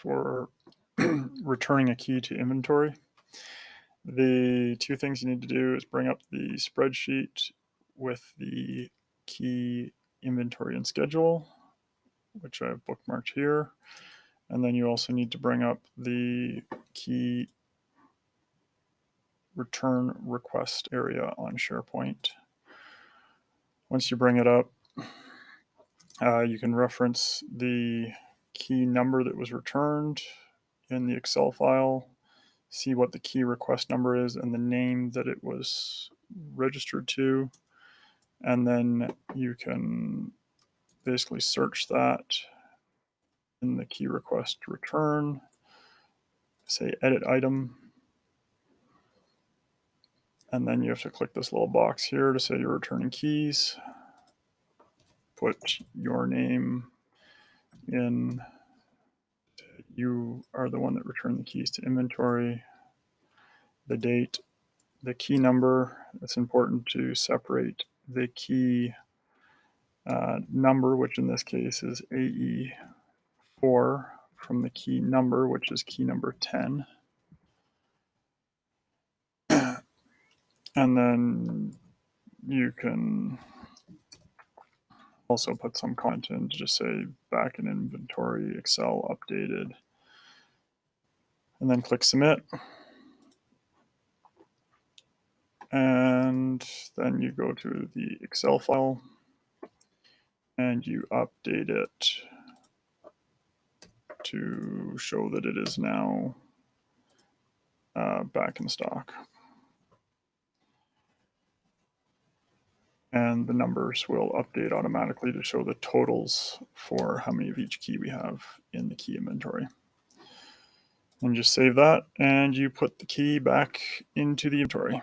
for returning a key to inventory. The two things you need to do is bring up the spreadsheet with the key inventory and schedule, which I've bookmarked here. And then you also need to bring up the key return request area on SharePoint. Once you bring it up, you can reference the key number that was returned in the Excel file, see what the key request number is and the name that it was registered to, and then you can basically search that in the key request return, say edit item, and then you have to click this little box here to say you're returning keys, put your name in, you are the one that returned the keys to inventory, the date, the key number. It's important to separate the key number, which in this case is AE4, from the key number, which is key number 10. And then you can also put some content to just say back in inventory, Excel updated, and then click submit. And then you go to the Excel file and you update it to show that it is now back in stock. And the numbers will update automatically to show the totals for how many of each key we have in the key inventory. And just save that, and you put the key back into the inventory.